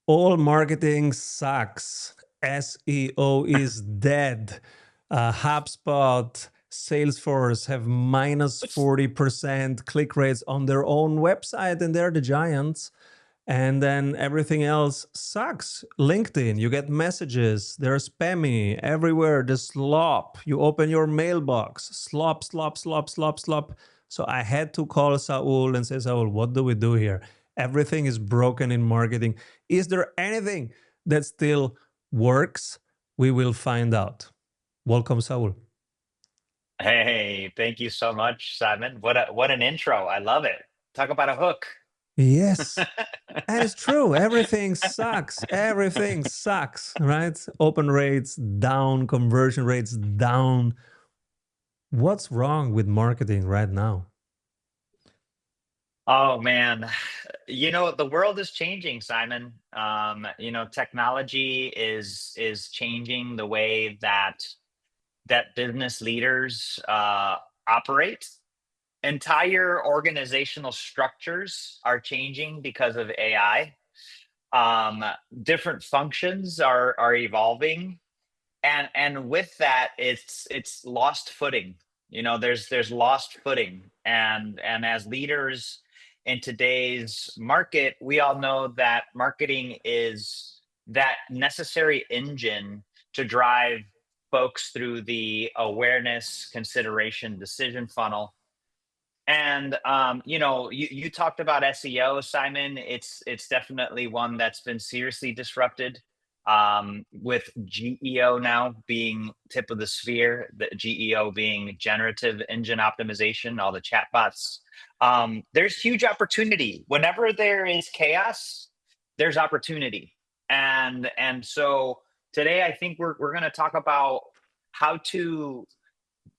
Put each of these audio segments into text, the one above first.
All marketing sucks. SEO is dead. HubSpot, Salesforce have minus 40% click rates on their own website, and they're the giants. And then everything else sucks. LinkedIn, you get messages, they're spammy everywhere, the slop. You open your mailbox, slop, slop, slop, slop, slop. So I had to call Saul and say, Saul, what do we do here? Everything is broken in marketing. Is there anything that still works? We will find out. Welcome, Saul. Hey, thank you so much, Simon. What an intro. I love it. Talk about a hook. Yes. And it's true. Everything sucks. Everything sucks, right? Open rates down, conversion rates down. What's wrong with marketing right now? Oh man. The world is changing, Simon. Technology is changing the way that business leaders operate. Entire organizational structures are changing because of AI. Um, Different functions are evolving, and with that it's lost footing. There's lost footing, and as leaders in today's market, we all know that marketing is that necessary engine to drive folks through the awareness, consideration, decision funnel. And you talked about SEO, Simon. It's definitely one that's been seriously disrupted. With GEO now being tip of the sphere, the GEO being Generative Engine Optimization, all the chatbots. There's huge opportunity. Whenever there is chaos, there's opportunity. And so today, I think we're going to talk about how to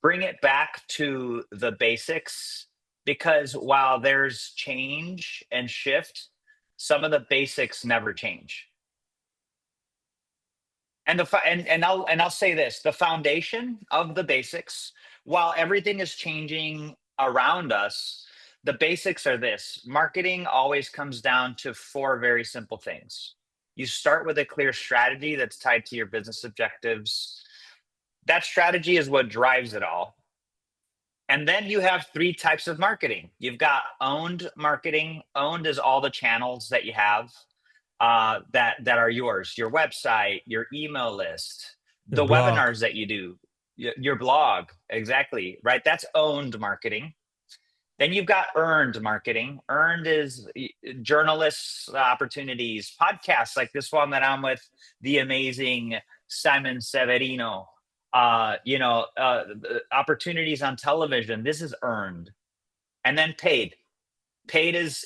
bring it back to the basics, because while there's change and shift, some of the basics never change. And I'll say this: the foundation of the basics, while everything is changing around us, the basics are this: marketing always comes down to four very simple things. You start with a clear strategy that's tied to your business objectives. That strategy is what drives it all. And then you have three types of marketing. You've got owned marketing. Owned is all the channels that you have that are yours: your website, your email list, Your the blog. webinars that you do, your blog. Exactly, right? That's owned marketing. Then you've got earned marketing. Earned is journalists' opportunities, podcasts like this one that I'm with, the amazing Simon Severino. Opportunities on television. This is earned. And then paid. Paid is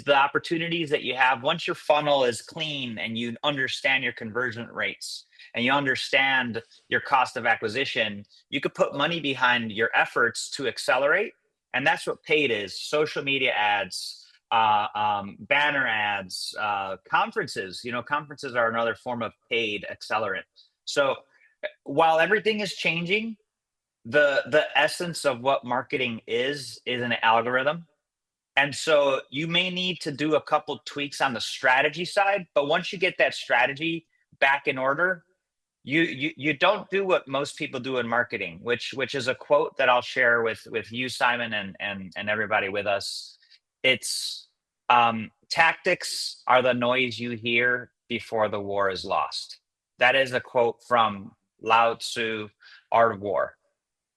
the opportunities that you have once your funnel is clean and you understand your conversion rates and you understand your cost of acquisition. You could put money behind your efforts to accelerate, and that's what paid is: social media ads, banner ads, conferences. Conferences are another form of paid accelerant. So while everything is changing, the essence of what marketing is an algorithm. And so you may need to do a couple tweaks on the strategy side, but once you get that strategy back in order, you don't do what most people do in marketing, which is a quote that I'll share with you, Simon, and everybody with us. It's tactics are the noise you hear before the war is lost. That is a quote from Lao Tzu, Art of War.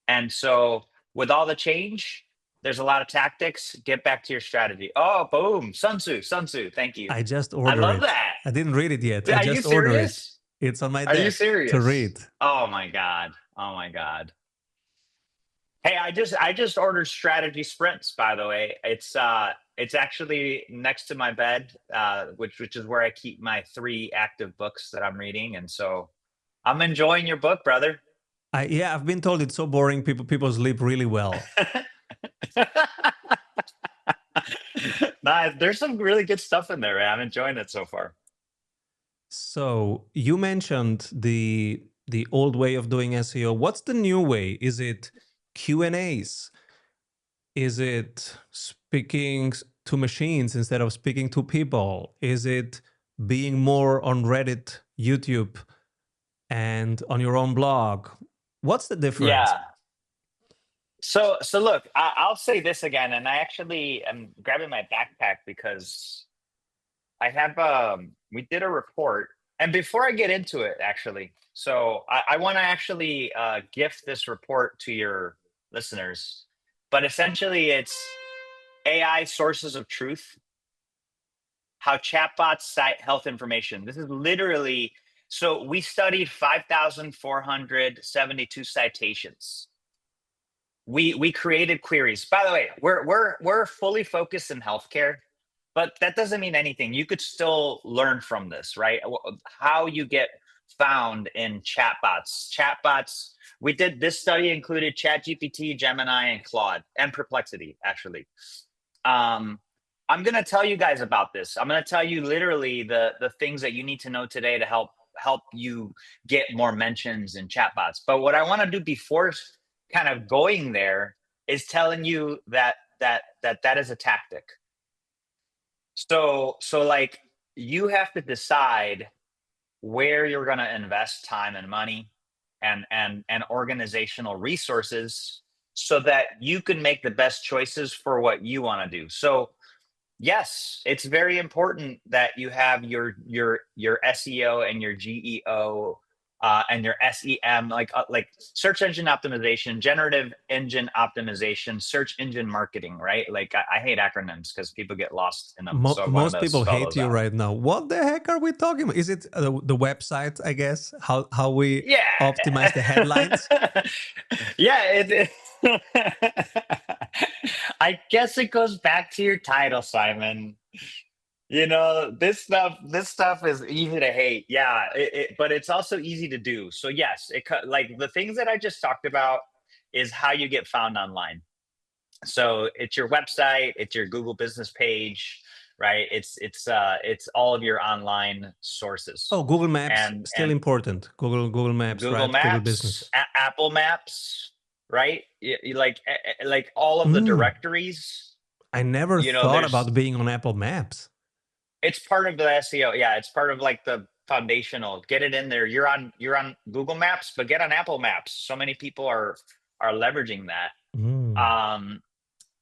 And so with all the change, there's a lot of tactics. Get back to your strategy. Oh, boom. Sun Tzu, Sun Tzu. Thank you. I just I ordered love it. that. I didn't read it yet. I Are you just ordered it. serious? It's on my Are you desk to serious? read. Oh my God. Oh my God. Hey, I just ordered strategy sprints, by the way. It's actually next to my bed, which is where I keep my three active books that I'm reading. And so I'm enjoying your book, brother. Yeah, I've been told it's so boring. People sleep really well. Nah, there's some really good stuff in there, man. I'm enjoying it so far. So you mentioned the old way of doing SEO. What's the new way? Is it Q&As? Is it speaking to machines instead of speaking to people? Is it being more on Reddit, YouTube, and on your own blog? What's the difference? Yeah. So look, I'll say this again, and I actually am grabbing my backpack because I have we did a report, and before I get into it, actually, so I want to actually gift this report to your listeners, but essentially it's AI sources of truth, how chatbots cite health information. This is literally, so we studied 5,472 citations. We created queries. By the way, we're fully focused in healthcare, but that doesn't mean anything. You could still learn from this, right? How you get found in chatbots. Chatbots. We did this study included ChatGPT, Gemini, and Claude, and Perplexity, actually. I'm going to tell you guys about this. I'm going to tell you literally the things that you need to know today to help you get more mentions in chatbots. But what I want to do before kind of going there is telling you that is a tactic. So like you have to decide where you're going to invest time and money and organizational resources so that you can make the best choices for what you want to do. So yes, it's very important that you have your SEO and your GEO and your SEM, like search engine optimization, generative engine optimization, search engine marketing, right? Like I hate acronyms because people get lost in them. So I wanted Most to people spell hate those you out. right now. What the heck are we talking about? Is it the website, I guess? How we Yeah. optimize the headlines? Yeah. I guess it goes back to your title, Simon. You know, this stuff is easy to hate. Yeah, but it's also easy to do. So yes, like the things that I just talked about is how you get found online. So it's your website, it's your Google business page, right? It's all of your online sources. Oh, Google Maps still And important. Google Maps, Google right? Google Maps, Business. Apple Maps, right? Like all of the Mm, directories, I never you know, thought there's about being on Apple Maps. it's part of the SEO. Yeah, it's part of like the foundational. Get it in there. You're on Google Maps, but get on Apple Maps. So many people are leveraging that. Mm.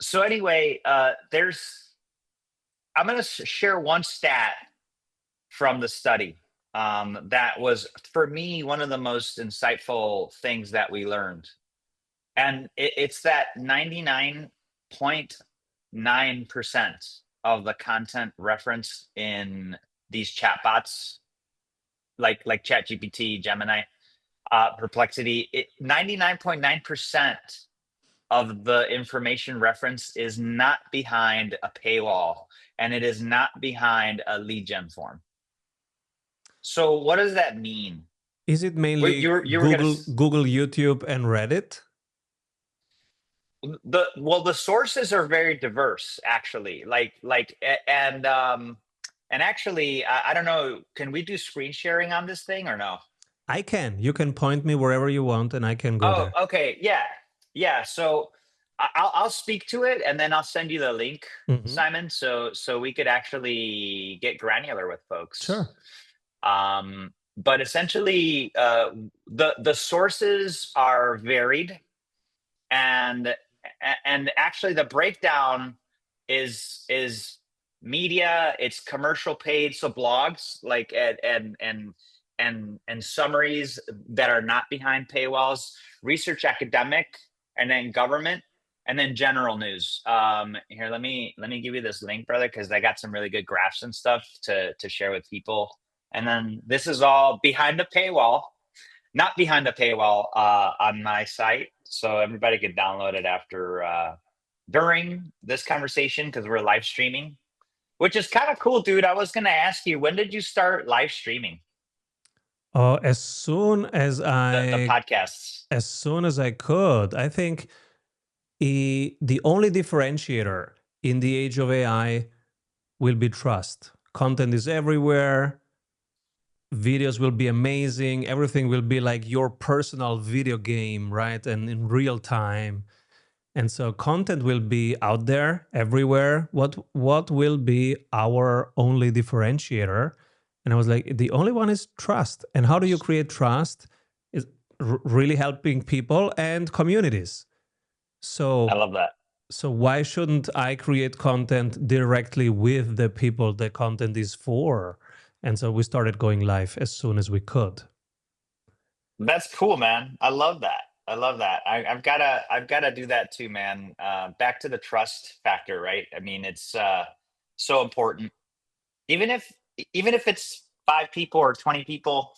So anyway, I'm going to share one stat from the study that was for me one of the most insightful things that we learned, and it's that 99.9% of the content referenced in these chatbots, like ChatGPT, Gemini, Perplexity, 99.9% of the information referenced is not behind a paywall, and it is not behind a lead gen form. So what does that mean? Is it mainly You were gonna Google, YouTube, and Reddit? the sources are very diverse, actually. And actually, I don't know. Can we do screen sharing on this thing or no? I can. You can point me wherever you want, and I can go Oh, there. okay, yeah. So I'll speak to it, and then I'll send you the link, Mhm. Simon. So we could actually get granular with folks. Sure. But essentially, the sources are varied, and actually the breakdown is media, it's commercial paid, so blogs like and summaries that are not behind paywalls, research, academic, and then government, and then general news. Here, let me give you this link, brother, because I got some really good graphs and stuff to share with people. And then this is all behind the paywall, not behind the paywall on my site, so everybody could download it after during this conversation because we're live streaming, which is kind of cool, dude. I was gonna ask you, when did you start live streaming As soon as the I podcasts? as soon as I could. I think the only differentiator in the age of AI will be trust. Content is everywhere. Videos will be amazing. Everything will be like your personal video game, right? And in real time. And so content will be out there everywhere. What will be our only differentiator And I was like, the only one is trust. And how do you create trust? Is really helping people and communities. I So love that. so why shouldn't I create content directly with the people the content is for? And so we started going live as soon as we could. That's cool, man. I love that. I love that. I've gotta do that too, man. Back to the trust factor, right? I mean, it's so important. Even if even if it's 5 people or 20 people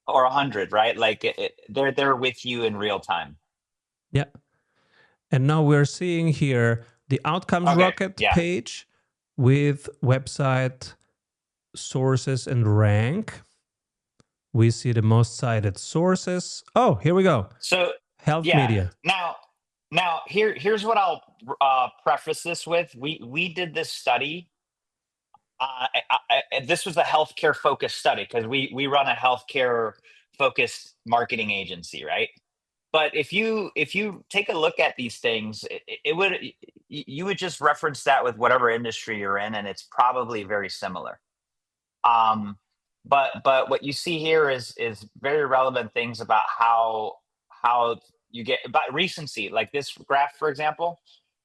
or 100, right? Like they're with you in real time. Yeah. And now we're seeing here the outcomes Okay. rocket Yeah. page with website sources and rank. We see the most cited sources. Oh, here we go. So Health yeah. media. Now here's what I'll preface this with. We did this study. This was a healthcare focused study because we run a healthcare focused marketing agency, right? But if you take a look at these things, it would you would just reference that with whatever industry you're in, and it's probably very similar. Um, but what you see here is very relevant things about how you get about recency. Like this graph, for example,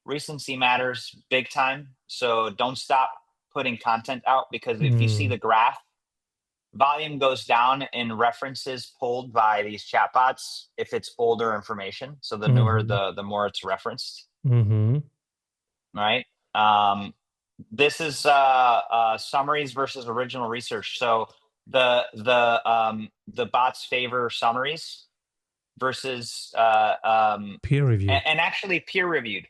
recency matters big time. So don't stop putting content out because if you see Mm, the graph, volume goes down in references pulled by these chatbots if it's older information. So the newer, mm-hmm, the more it's referenced, mm-hmm. right? This is summaries versus original research. So the bots favor summaries versus Peer reviewed. and actually peer reviewed,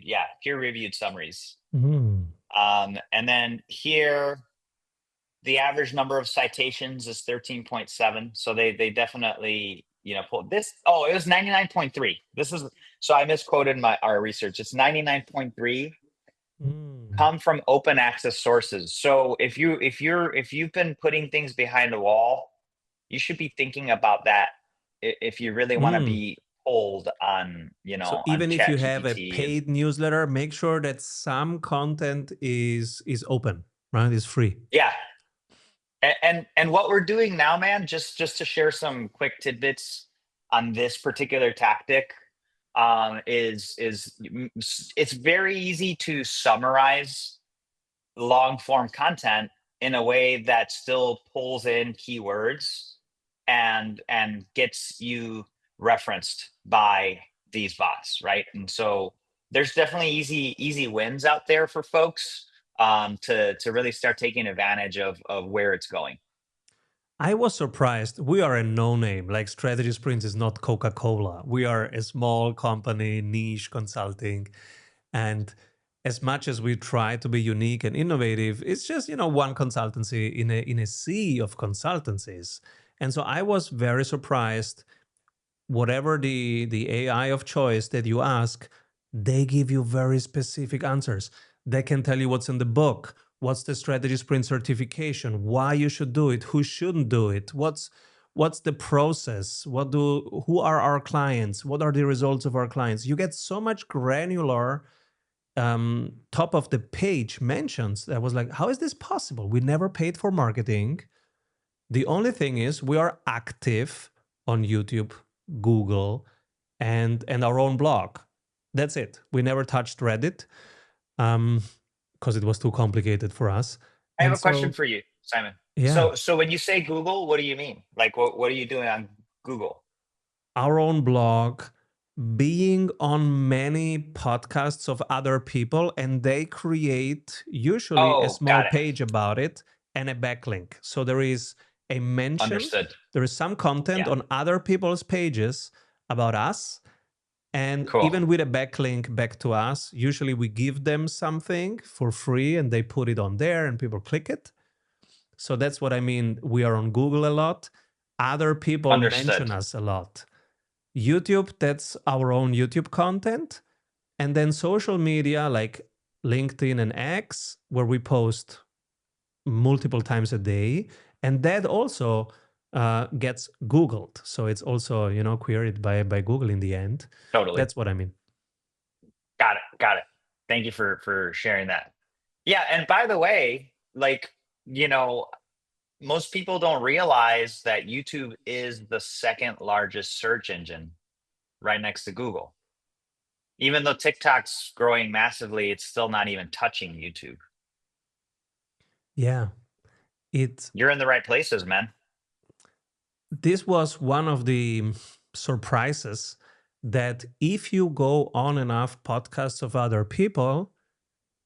yeah, peer reviewed summaries. Mm, And then here the average number of citations is 13.7. So they definitely, pulled this. Oh, it was 99.3. This is, so I misquoted our research. It's 99.3 mm, come from open access sources. So if you've been putting things behind a wall, you should be thinking about that if you really want to mm. be pulled on, So on even if you have a ChatGPT. And paid newsletter, make sure that some content is open, right? Is free. yeah, and what we're doing now, man, just to share some quick tidbits on this particular tactic, it's very easy to summarize long form content in a way that still pulls in keywords and gets you referenced by these bots, right? And so there's definitely easy wins out there for folks, to really start taking advantage of where it's going. I was surprised. We are a no name. Like Strategy Sprints is not Coca Cola. We are a small company, niche consulting. And as much as we try to be unique and innovative, it's just, one consultancy in a sea of consultancies. And so I was very surprised. Whatever the AI of choice that you ask, they give you very specific answers. They can tell you what's in the book, what's the strategy sprint certification, why you should do it, who shouldn't do it, what's the process, who are our clients, what are the results of our clients. You get so much granular top of the page mentions that was like, how is this possible? We never paid for marketing. The only thing is we are active on YouTube, Google, and our own blog. That's it. We never touched Reddit because it was too complicated for us. I have And a question so, for you, Simon. yeah, So when you say Google, what do you mean? Like what are you doing on Google? our own blog, being on many podcasts of other people, and they create usually a Oh, small got it. page about it and a backlink. So there is a mention, Understood. there is some content Yeah. on other people's pages about us. And Cool. even with a backlink back to us, usually we give them something for free and they put it on there and people click it. So that's what I mean. We are on Google a lot. Other people mention Understood. us a lot. YouTube, that's our own YouTube content. And then social media like LinkedIn and X, where we post multiple times a day. And that also gets Googled. So it's also, queried by Google in the end. Totally. That's what I mean. Got it. Got it. Thank you for sharing that. Yeah, and by the way, like, you know, most people don't realize that YouTube is the second largest search engine right next to Google. Even though TikTok's growing massively, it's still not even touching YouTube. Yeah. You're in the right places, man. This was one of the surprises that if you go on enough podcasts of other people,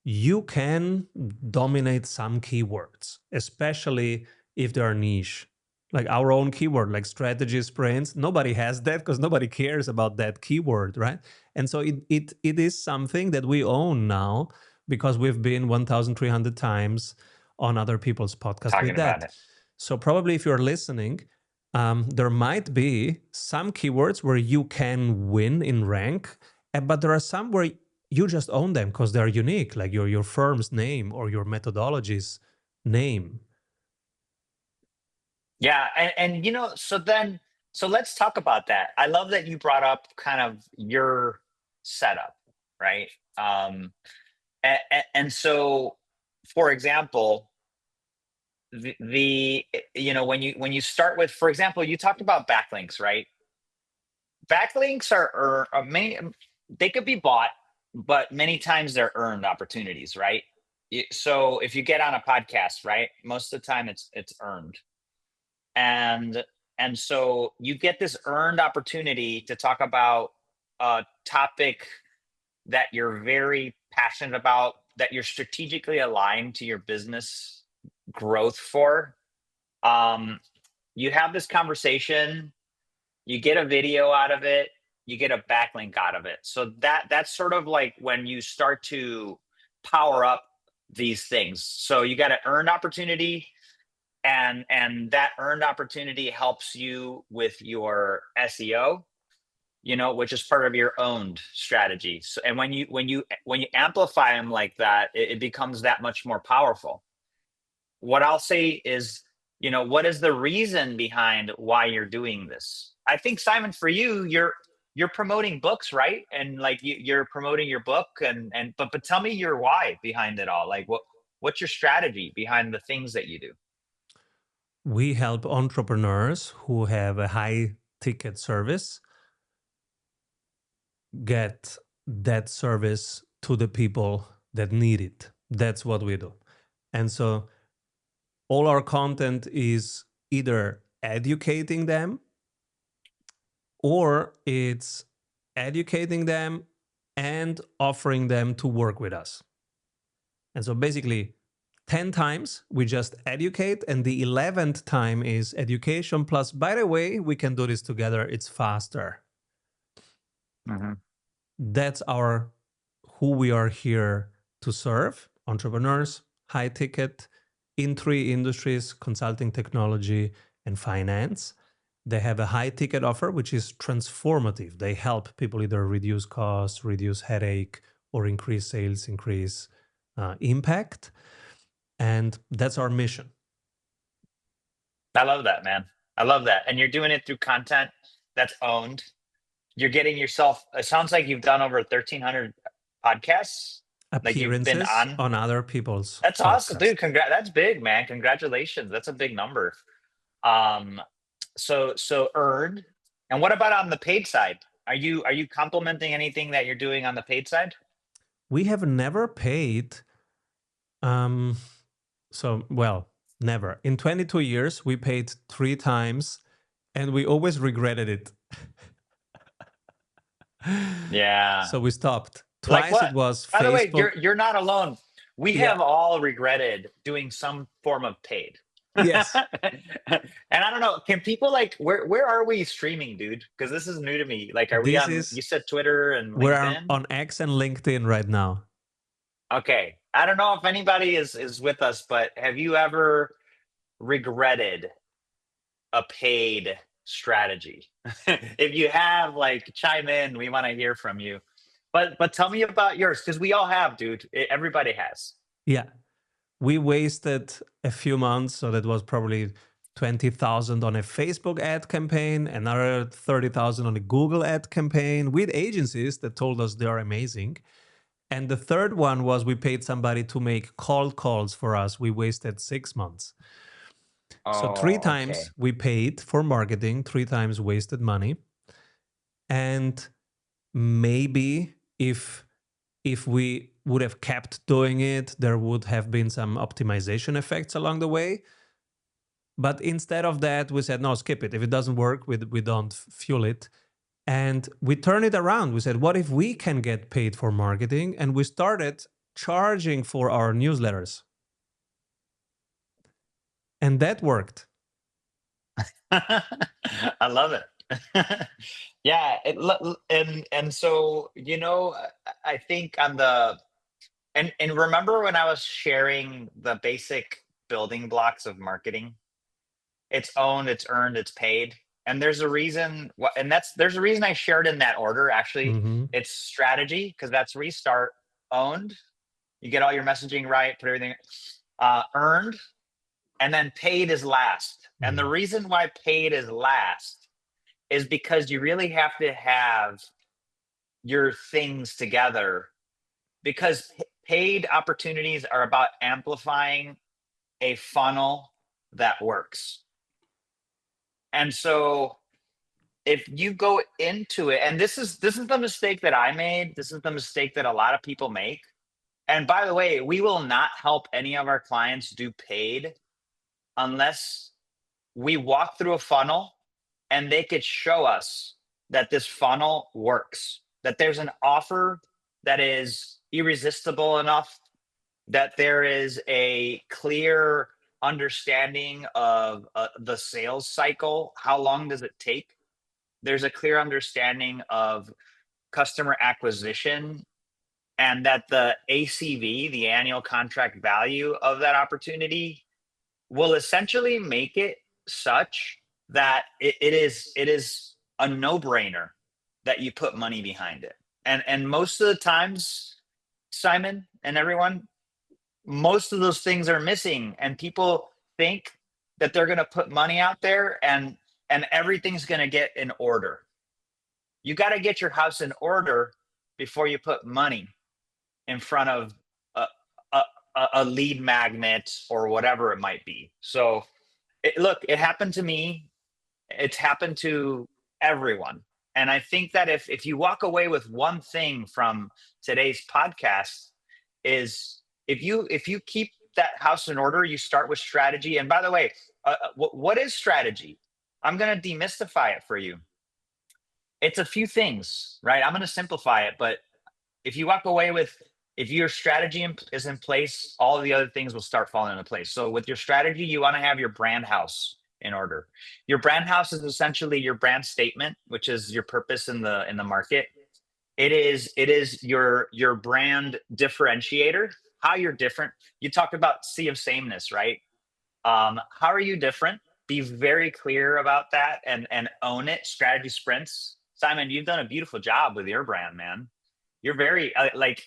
you can dominate some keywords, especially if they are niche. Like our own keyword, like strategy sprints, nobody has that because nobody cares about that keyword, right? And so it is something that we own now because we've been 1,300 times on other people's podcasts with Talking about that. it. So probably if you're listening, there might be some keywords where you can win in rank, but there are some where you just own them because they're unique, like your firm's name or your methodology's name. Yeah, and so let's talk about that. I love that you brought up kind of your setup, right? And so, for example, the when you start with, for example, you talked about backlinks, right? Backlinks are many, they could be bought, but many times they're earned opportunities, right? So if you get on a podcast, right, most of the time it's earned, and so you get this earned opportunity to talk about a topic that you're very passionate about, that you're strategically aligned to your business growth for. um, you have this conversation, you get a video out of it, you get a backlink out of it. So that's sort of like when you start to power up these things. So you got an earned opportunity, and that earned opportunity helps you with your SEO, which is part of your owned strategy. So, and when you amplify them like that, it becomes that much more powerful. What I'll say is, what is the reason behind why you're doing this? I think, Simon, for you, you're promoting books, right? And like you're promoting your book, but tell me your why behind it all. Like what's your strategy behind the things that you do? We help entrepreneurs who have a high ticket service get that service to the people that need it. That's what we do. And so all our content is either educating them or it's educating them and offering them to work with us. And so basically 10 times we just educate, and the 11th time is education plus, by the way, we can do this together, it's faster. Mm-hmm. That's who we are here to serve: entrepreneurs, high ticket, in 3 industries: consulting, technology, and finance. They have a high ticket offer, which is transformative. They help people either reduce costs, reduce headache, or increase sales, increase impact. And that's our mission. I love that, man. I love that. And you're doing it through content that's owned. You're getting yourself, it sounds like you've done over 1,300 podcasts. Like you've been Appearances on. on other people's That's awesome, podcasts. dude. That's big, man. Congratulations. That's a big number. Um, so earned. And what about on the paid side? Are you complementing anything that you're doing on the paid side? We have never paid. Well, never. In 22 years, we paid 3 times, and we always regretted it. Yeah. So we stopped. Like Twice it what? was By the way, Facebook. you're not alone. We Yeah. have all regretted doing some form of paid. Yes. And I don't know, can people, like, where are we streaming, dude? Because this is new to me. Like, are we This on, is you said Twitter and we're LinkedIn? on X and LinkedIn right now. Okay. I don't know if anybody is with us, but have you ever regretted a paid strategy? If you have, like, chime in. We want to hear from you. But tell me about yours, because we all have, dude. Everybody has. Yeah. We wasted a few months, so that was probably 20,000 on a Facebook ad campaign, another 30,000 on a Google ad campaign with agencies that told us they are amazing. And the third one was we paid somebody to make cold calls for us. We wasted 6 months. So 3 Oh, okay. times we paid for marketing, 3 times wasted money. And maybe if we would have kept doing it, there would have been some optimization effects along the way. But instead of that, we said, no, skip it. If it doesn't work, we don't fuel it. And we turned it around. We said, what if we can get paid for marketing? And we started charging for our newsletters. And that worked. I love it. Yeah, and so I think on the and remember when I was sharing the basic building blocks of marketing? It's owned, it's earned, it's paid. And there's a reason and there's a reason I shared in that order actually. Mm-hmm. It's strategy because that's restart, owned, you get all your messaging right, put everything earned, and then paid is last. And the reason why paid is last is because you really have to have your things together, because paid opportunities are about amplifying a funnel that works. And so if you go into it, and this is the mistake that I made, this is the mistake that a lot of people make. And by the way, we will not help any of our clients do paid unless we walk through a funnel and they could show us that this funnel works, that there's an offer that is irresistible enough, that there is a clear understanding of the sales cycle. How long does it take? There's a clear understanding of customer acquisition, and that the ACV, the annual contract value of that opportunity, will essentially make it such that it is a no-brainer that you put money behind it. And most of the times, Simon and everyone, most of those things are missing, and people think that they're going to put money out there and everything's going to get in order. You got to get your house in order before you put money in front of a, a lead magnet or whatever it might be. So look, it happened to me. It's happened to everyone. And I think that if you walk away with one thing from today's podcast, is if you keep that house in order, you start with strategy. And by the way, what is strategy? I'm going to demystify it for you. It's a few things, right? I'm going to simplify it, but if you walk away with, if your strategy is in place, all of the other things will start falling into place. So with your strategy, you want to have your brand house in order. Your brand house is essentially your brand statement, which is your purpose in the market. It is your brand differentiator, how you're different. You talked about sea of sameness, right? How are you different? Be very clear about that and own it. Strategy sprints. Simon, you've done a beautiful job with your brand, man. You're very like,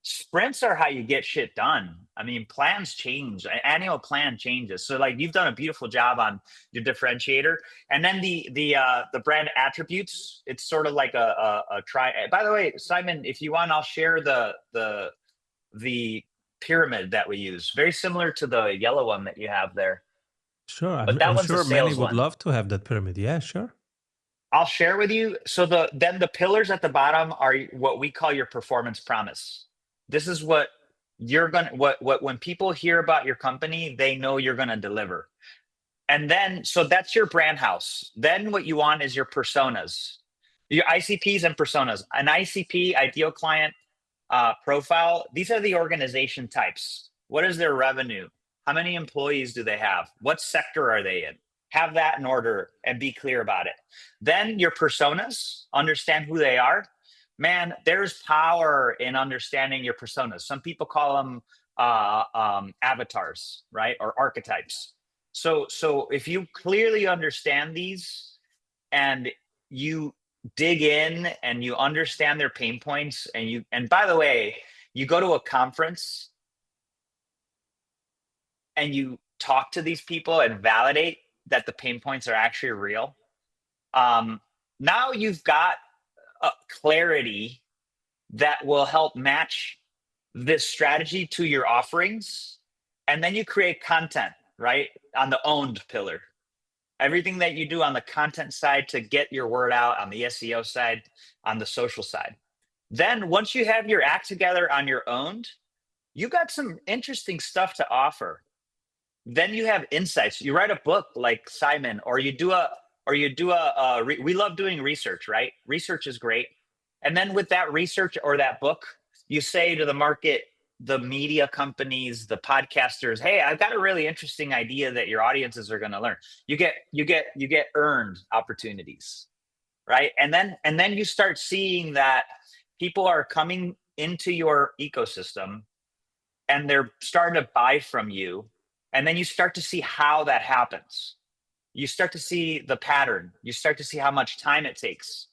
sprints are how you get shit done. I mean, plans change, annual plan changes. So like, you've done a beautiful job on your differentiator. And then the brand attributes, it's sort of like a try. By the way, Simon, if you want, I'll share the pyramid that we use, very similar to the yellow one that you have there. Sure. But that I'm one's a sure many sales would one. love to have that pyramid. Yeah, sure. I'll share with you. So then the pillars at the bottom are what we call your performance promise. This is what you're gonna what when people hear about your company, they know you're gonna deliver. And then so that's your brand house. Then what you want is your personas, your ICPs and personas. An ICP, ideal client profile. These are the organization types. What is their revenue? How many employees do they have? What sector are they in? Have that in order and be clear about it. Then your personas, understand who they are. Man, there's power in understanding your personas. Some people call them avatars, right? Or archetypes. So if you clearly understand these and you dig in and you understand their pain points, and by the way, you go to a conference and you talk to these people and validate that the pain points are actually real. Now you've got a clarity that will help match this strategy to your offerings. And then you create content, right? On the owned pillar. Everything that you do on the content side to get your word out, on the SEO side, on the social side. Then once you have your act together on your owned, you got some interesting stuff to offer. Then you have insights. You write a book like Simon, or you do we love doing research, right? Research is great. And then with that research or that book, you say to the market, the media companies, the podcasters, hey, I've got a really interesting idea that your audiences are going to learn. You get earned opportunities, right? And then you start seeing that people are coming into your ecosystem and they're starting to buy from you. And then you start to see how that happens. You start to see the pattern. You start to see how much time it takes.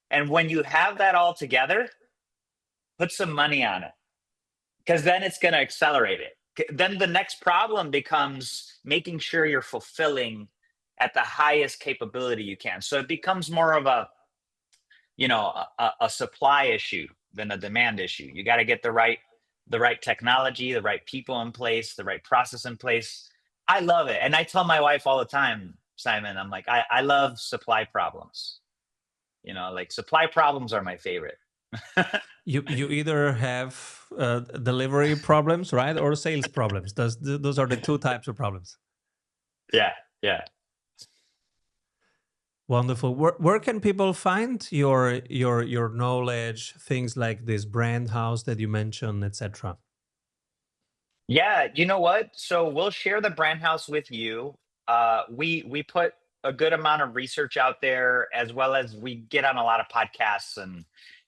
And when you have that all together, put some money on it, because then it's going to accelerate it. Then the next problem becomes making sure you're fulfilling at the highest capability you can. So it becomes more of a, a supply issue than a demand issue. You got to get the right technology, the right people in place, the right process in place. I love it. And I tell my wife all the time, Simon, I'm like, I love supply problems. Like supply problems are my favorite. You either have delivery problems, right, or sales problems. Those are the two types of problems. Yeah, yeah. Wonderful. Where can people find your knowledge, things like this brand house that you mentioned, etc.? Yeah, you know what? So we'll share the brand house with you. We put a good amount of research out there, as well as we get on a lot of podcasts,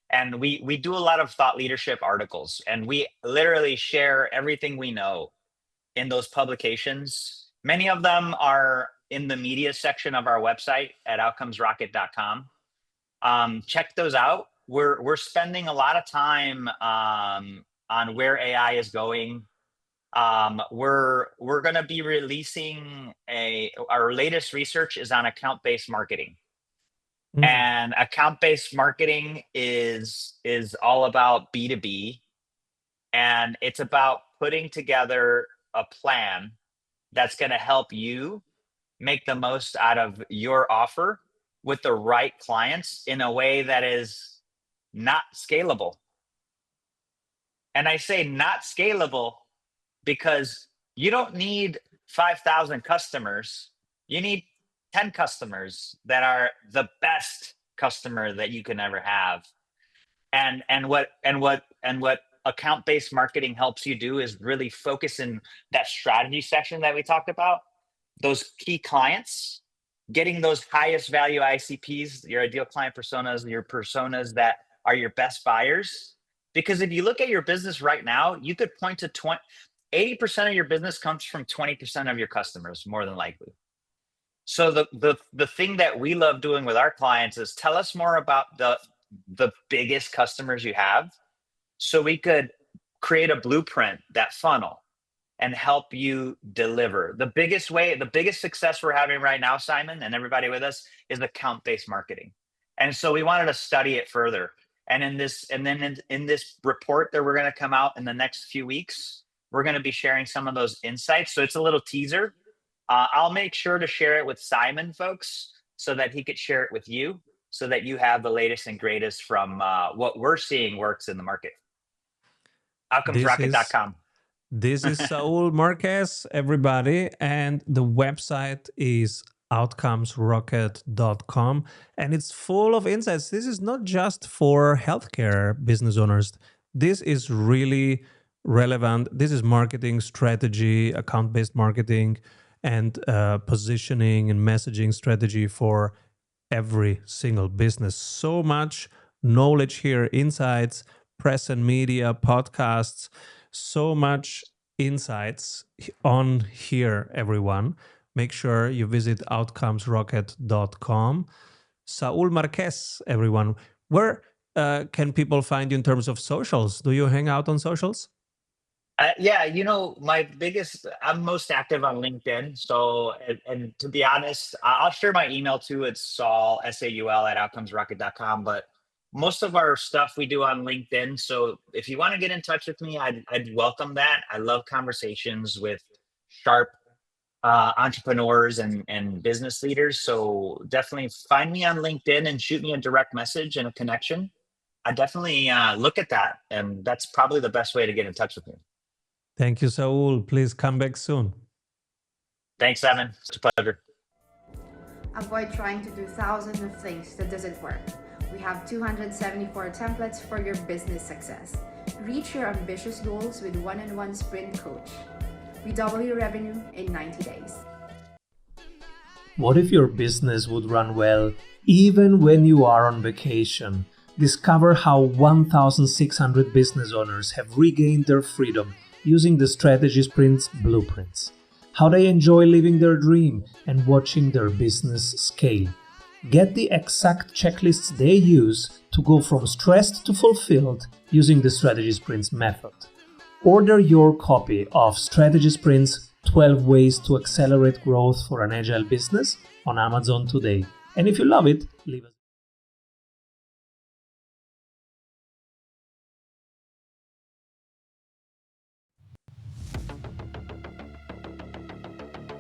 and we do a lot of thought leadership articles, and we literally share everything we know in those publications. Many of them are in the media section of our website at outcomesrocket.com. Check those out. We're spending a lot of time on where AI is going. We're going to be releasing our latest research is on account-based marketing. And account-based marketing is all about B2B, and it's about putting together a plan that's going to help you make the most out of your offer with the right clients in a way that is not scalable. And I say not scalable because you don't need 5,000 customers. You need 10 customers that are the best customer that you can ever have. And what account-based marketing helps you do is really focus in that strategy section that we talked about, those key clients, getting those highest value ICPs, your ideal client personas, your personas that are your best buyers. Because if you look at your business right now, you could point to 80% of your business comes from 20% of your customers, more than likely. So the thing that we love doing with our clients is tell us more about the biggest customers you have, so we could create a blueprint, that funnel, and help you deliver. The biggest success we're having right now, Simon, and everybody with us, is account-based marketing. And so we wanted to study it further. And in this report that we're going to come out in the next few weeks, we're going to be sharing some of those insights. So it's a little teaser. I'll make sure to share it with Simon, folks, so that he could share it with you, so that you have the latest and greatest from what we're seeing works in the market. Outcomesrocket.com. This is Saul Marquez, everybody, and the website is outcomesrocket.com, and it's full of insights. This is not just for healthcare business owners. This is really relevant. This is marketing strategy, account-based marketing, and positioning and messaging strategy for every single business. So much knowledge here, insights, press and media, podcasts, so much insights on here, everyone. Make sure you visit outcomesrocket.com. Saul Marquez, everyone. Where can people find you in terms of socials? Do you hang out on socials? Yeah, I'm most active on LinkedIn. So, and to be honest, I'll share my email too. It's Saul, SAUL at outcomesrocket.com. But most of our stuff we do on LinkedIn. So if you want to get in touch with me, I'd welcome that. I love conversations with sharp entrepreneurs and business leaders. So definitely find me on LinkedIn and shoot me a direct message and a connection. I definitely look at that, and that's probably the best way to get in touch with me. Thank you, Saul. Please come back soon. Thanks, Simon. It's a pleasure. Avoid trying to do thousands of things that doesn't work. We have 274 templates for your business success. Reach your ambitious goals with one-on-one sprint coach. We double your revenue in 90 days. What if your business would run well even when you are on vacation? Discover how 1,600 business owners have regained their freedom using the Strategy Sprints blueprints. How they enjoy living their dream and watching their business scale. Get the exact checklists they use to go from stressed to fulfilled using the Strategy Sprints method. Order your copy of Strategy Sprints 12 Ways to Accelerate Growth for an Agile Business on Amazon today. And if you love it, leave us